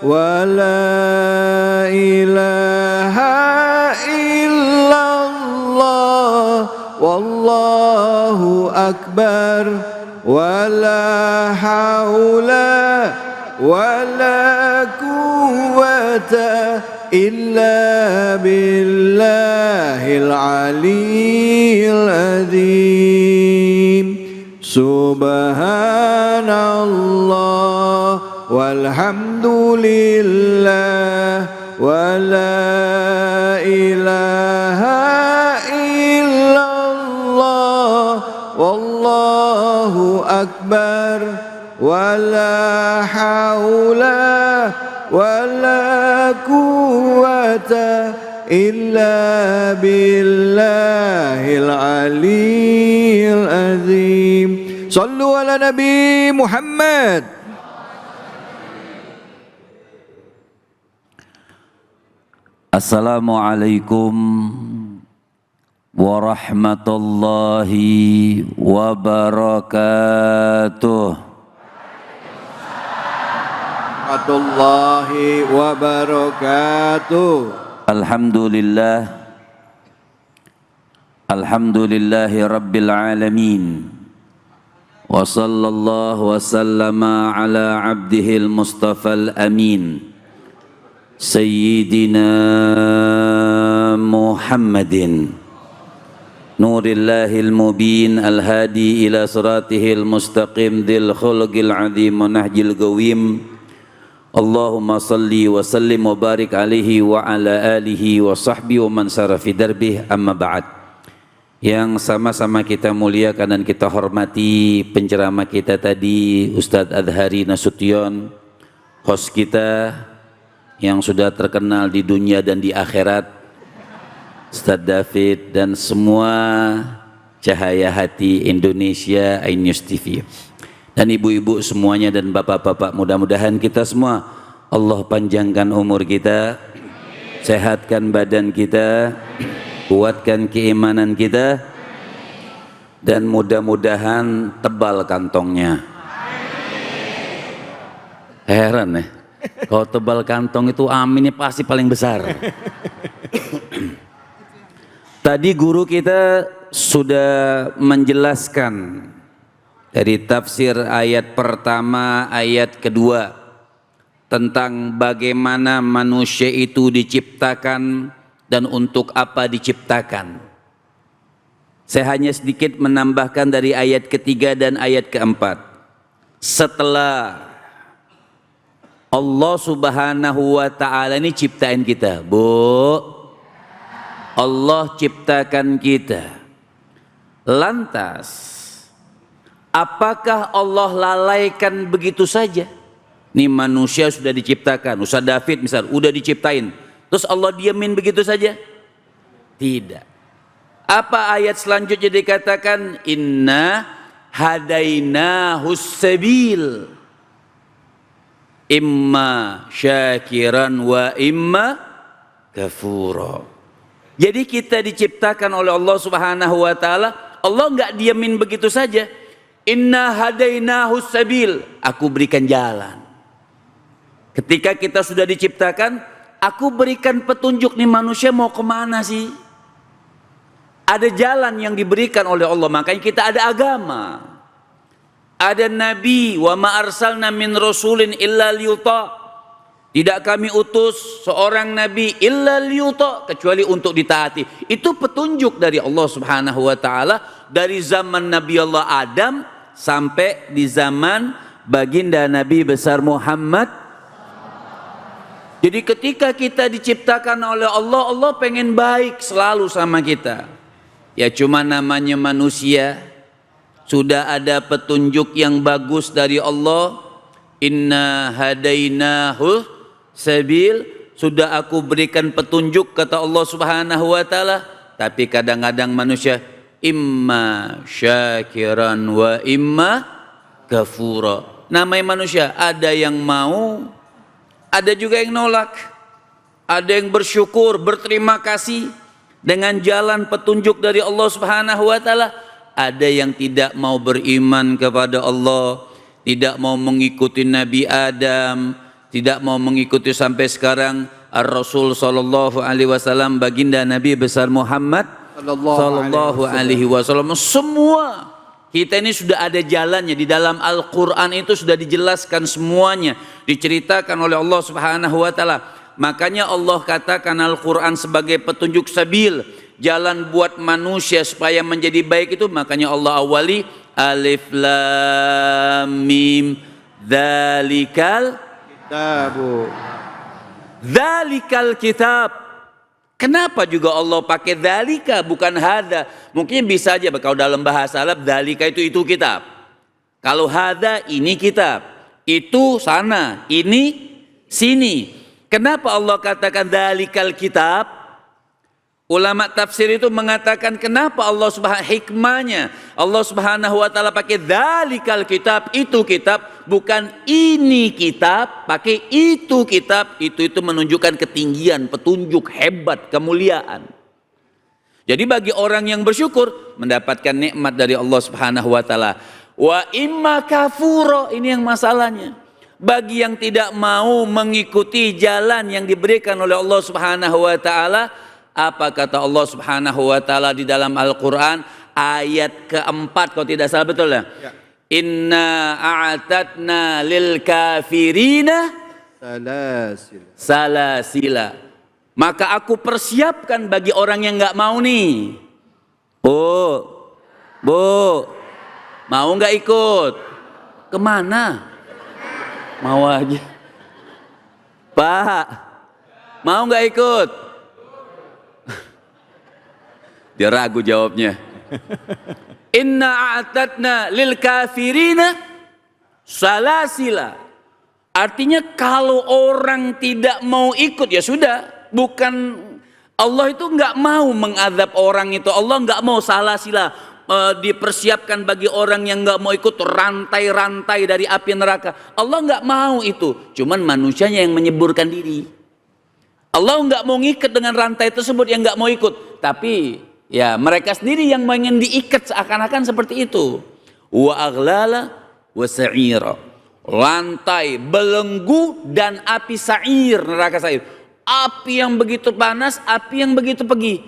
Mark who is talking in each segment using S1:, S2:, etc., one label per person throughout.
S1: ولا إله إلا الله والله أكبر ولا حول ولا قوة إلا بالله العلي العظيم سبحان الله والحمد لله ولا إله إلا الله والله أكبر ولا حول ولا قوة إلا بالله العلي العظيم صلوا على نبي محمد.
S2: Assalamualaikum warahmatullahi wabarakatuh.
S1: Warahmatullahi wabarakatuh.
S2: Alhamdulillah, alhamdulillahi rabbil alamin. Wa sallallahu wa sallama ala abdihil mustafal amin Sayyidina Muhammadin Nurillahil mubin al-hadi ila siratihil mustaqim Dhil khulqil azim wa nahjil gawim. Allahumma salli wa sallim wa barik alaihi wa ala alihi wa sahbihi wa man sara fi darbih, amma ba'd. Yang sama-sama kita muliakan dan kita hormati penceramah kita tadi, Ustadz Adhari Nasution, host kita yang sudah terkenal di dunia dan di akhirat, Ustadz David, dan semua cahaya hati Indonesia iNews TV, dan ibu-ibu semuanya dan bapak-bapak. Mudah-mudahan kita semua Allah panjangkan umur kita, sehatkan badan kita, kuatkan keimanan kita, dan mudah-mudahan tebal kantongnya. Heran ya, kalau tebal kantong itu aminnya pasti paling besar. Tadi guru kita sudah menjelaskan dari tafsir ayat pertama, ayat kedua, tentang bagaimana manusia itu diciptakan dan untuk apa diciptakan. Saya hanya sedikit menambahkan dari ayat ketiga dan ayat keempat. Setelah Allah subhanahu wa ta'ala ini ciptain kita, Bu, Allah ciptakan kita. Lantas apakah Allah lalaikan begitu saja? Nih manusia sudah diciptakan, Ustaz David misal udah diciptain, terus Allah diamin begitu saja? Tidak. Apa ayat selanjutnya dikatakan? Inna hadainahus sabil imma syakiran wa imma kafura. Jadi kita diciptakan oleh Allah subhanahu wa ta'ala. Allah enggak diamin begitu saja. Inna hadainahus sabil, aku berikan jalan. Ketika kita sudah diciptakan, aku berikan petunjuk nih manusia mau kemana sih? Ada jalan yang diberikan oleh Allah, makanya kita ada agama. Ada nabi, wa ma arsalna min rasulin illa liyuta. Tidak kami utus seorang nabi illa liyuta, kecuali untuk ditaati. Itu petunjuk dari Allah subhanahu wa ta'ala dari zaman Nabi Allah Adam sampai di zaman baginda Nabi besar Muhammad. Jadi ketika kita diciptakan oleh Allah, Allah pengen baik selalu sama kita. Ya cuma namanya manusia, sudah ada petunjuk yang bagus dari Allah. Inna hadainahu sabil, sudah aku berikan petunjuk kata Allah subhanahu wa ta'ala. Tapi kadang-kadang manusia imma syakiran wa imma kafura. Namanya manusia, ada yang mau, ada juga yang nolak. Ada yang bersyukur, berterima kasih dengan jalan petunjuk dari Allah subhanahu wa ta'ala. Ada yang tidak mau beriman kepada Allah, tidak mau mengikuti Nabi Adam, tidak mau mengikuti sampai sekarang Ar-Rasul sallallahu alaihi wasallam, baginda Nabi besar Muhammad sallallahu alaihi wasallam. Semua kita ini sudah ada jalannya, di dalam Al-Qur'an itu sudah dijelaskan semuanya, diceritakan oleh Allah Subhanahu wa taala. Makanya Allah katakan Al-Qur'an sebagai petunjuk sabil, jalan buat manusia supaya menjadi baik itu. Makanya Allah awali Alif Lam Mim Dzalikal
S1: Kitabu.
S2: Dzalikal kitab. Kenapa juga Allah pakai dzalika bukan hada? Mungkin bisa aja kalau dalam bahasa Arab dzalika itu kitab. Kalau hada ini kitab, itu sana, ini sini. Kenapa Allah katakan dzalikal kitab? Ulama tafsir itu mengatakan kenapa Allah Subhanahu hikmahnya Allah Subhanahu wa taala pakai dzalikal kitab, itu kitab, bukan ini kitab, pakai itu kitab. Itu menunjukkan ketinggian, petunjuk, hebat, kemuliaan. Jadi bagi orang yang bersyukur mendapatkan nikmat dari Allah Subhanahu wa taala. Wa imma kafuro, ini yang masalahnya. Bagi yang tidak mau mengikuti jalan yang diberikan oleh Allah Subhanahu wa taala, apa kata Allah Subhanahu wa taala di dalam Al-Qur'an ayat keempat kalau tidak salah, betul ya? Inna a'tatna lil kafirina salasila. Maka aku persiapkan bagi orang yang nggak mau nih. Bu, mau nggak ikut? Kemana? Mau aja. Pak, mau nggak ikut? Dia ragu jawabnya. Inna a'tatna lil kafirina salasila. Artinya kalau orang tidak mau ikut ya sudah, bukan Allah itu nggak mau mengadab orang itu. Allah nggak mau salasila, dipersiapkan bagi orang yang nggak mau ikut rantai-rantai dari api neraka. Allah nggak mau itu. Cuman manusianya yang menyeburkan diri. Allah nggak mau ngikat dengan rantai tersebut yang nggak mau ikut. Tapi ya mereka sendiri yang ingin diikat seakan-akan seperti itu. Wa aghlala wa sa'ira. Rantai, belenggu dan api sa'ir, neraka sa'ir. Api yang begitu panas, api yang begitu pedih.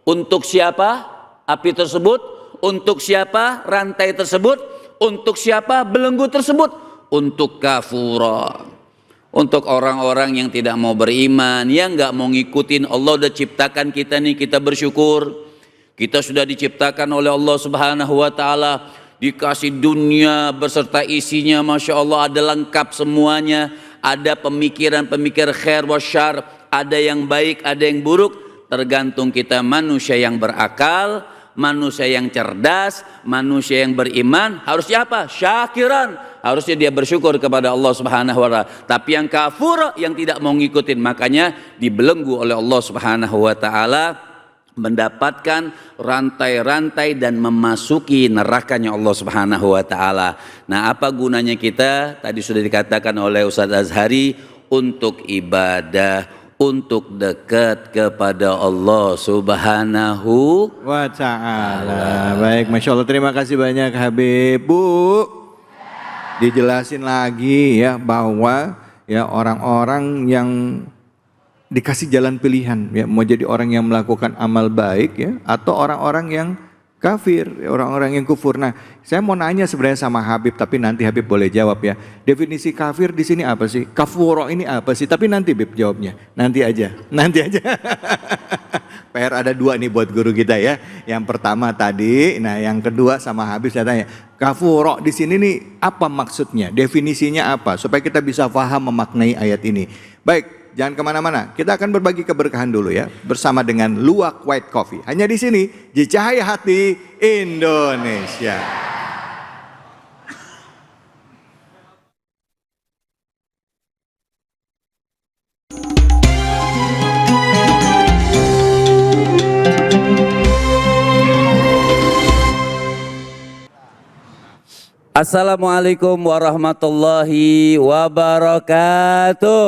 S2: Untuk siapa api tersebut? Untuk siapa rantai tersebut? Untuk siapa belenggu tersebut? Untuk kafura. Untuk orang-orang yang tidak mau beriman, yang nggak mau ngikutin. Allah udah ciptakan kita nih, kita bersyukur. Kita sudah diciptakan oleh Allah Subhanahu wa taala, dikasih dunia beserta isinya, Masya Allah, ada lengkap semuanya. Ada pemikiran-pemikir khair wa syar, ada yang baik, ada yang buruk. Tergantung kita manusia yang berakal, manusia yang cerdas, manusia yang beriman. Harusnya apa? Syakiran. Harusnya dia bersyukur kepada Allah Subhanahu wa taala. Tapi yang kafur, yang tidak mau ngikutin, makanya dibelenggu oleh Allah Subhanahu wa taala, mendapatkan rantai-rantai dan memasuki nerakanya Allah Subhanahu wa taala. Nah, apa gunanya kita? Tadi sudah dikatakan oleh Ustaz Azhari, untuk ibadah, untuk dekat kepada Allah Subhanahu
S1: wa ta'ala. Baik, Masya Allah, terima kasih banyak Habib. Bu, dijelasin lagi ya bahwa ya orang-orang yang dikasih jalan pilihan ya, mau jadi orang yang melakukan amal baik ya, atau orang-orang yang kafir, orang-orang yang kufur. Nah, saya mau nanya sebenarnya sama Habib, tapi nanti Habib boleh jawab ya. Definisi kafir di sini apa sih? Kafuro ini apa sih? Tapi nanti Habib jawabnya. Nanti aja. PR ada dua nih buat guru kita ya. Yang pertama tadi, nah yang kedua sama Habib saya tanya, kafuro di sini nih apa maksudnya? Definisinya apa? Supaya kita bisa paham memaknai ayat ini. Baik. Jangan kemana-mana, kita akan berbagi keberkahan dulu ya, bersama dengan Luwak White Coffee. Hanya di sini, di Cahaya Hati Indonesia.
S2: Assalamualaikum warahmatullahi wabarakatuh.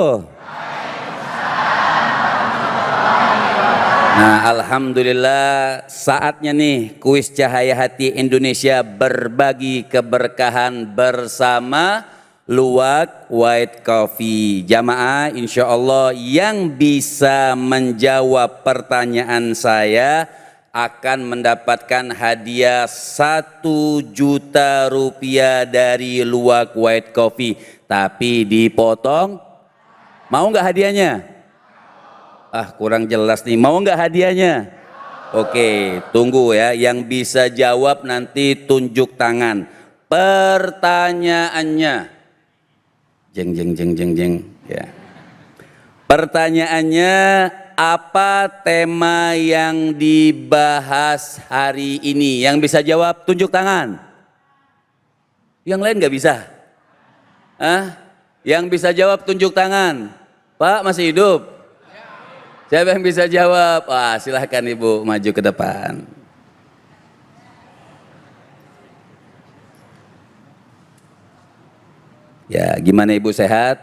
S2: Nah, alhamdulillah saatnya nih kuis Cahaya Hati Indonesia berbagi keberkahan bersama luwak white coffee. Jamaah, insya Allah yang bisa menjawab pertanyaan saya akan mendapatkan hadiah 1 juta rupiah dari luwak white coffee. Tapi dipotong, mau nggak hadiahnya? Ah, kurang jelas nih, mau nggak hadiahnya? Oke, tunggu ya, yang bisa jawab nanti tunjuk tangan. Pertanyaannya, jeng ya. Pertanyaannya, apa tema yang dibahas hari ini? Yang bisa jawab tunjuk tangan. Yang lain nggak bisa? Yang bisa jawab tunjuk tangan. Pak masih hidup? Siapa yang bisa jawab? Wah, silahkan Ibu maju ke depan. Ya, gimana Ibu, sehat?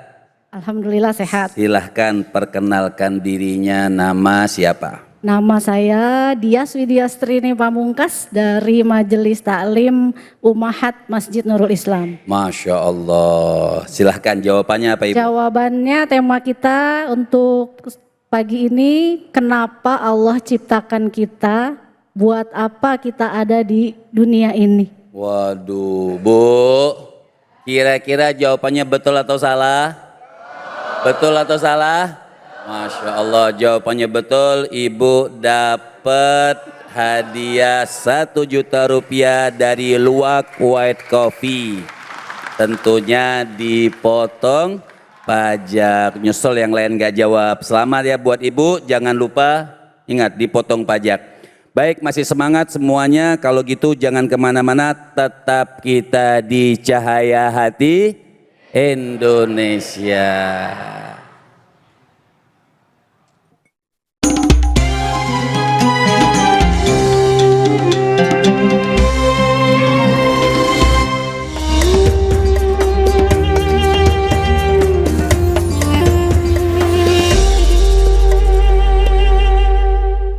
S3: Alhamdulillah sehat.
S2: Silahkan perkenalkan dirinya, nama siapa?
S3: Nama saya Dias Widiastrini Pamungkas dari Majelis Taklim Ummahat Masjid Nurul Islam.
S2: Masya Allah. Silahkan jawabannya apa Ibu?
S3: Jawabannya, tema kita untuk pagi ini, kenapa Allah ciptakan kita, buat apa kita ada di dunia ini.
S2: Waduh, Bu. Kira-kira jawabannya betul atau salah? Betul atau salah? Masya Allah, jawabannya betul. Ibu dapat hadiah 1 juta rupiah dari luwak white coffee. Tentunya dipotong pajak. Nyesel yang lain gak jawab. Selamat ya buat Ibu, jangan lupa ingat dipotong pajak. Baik, masih semangat semuanya. Kalau gitu jangan kemana-mana, tetap kita di Cahaya Hati Indonesia.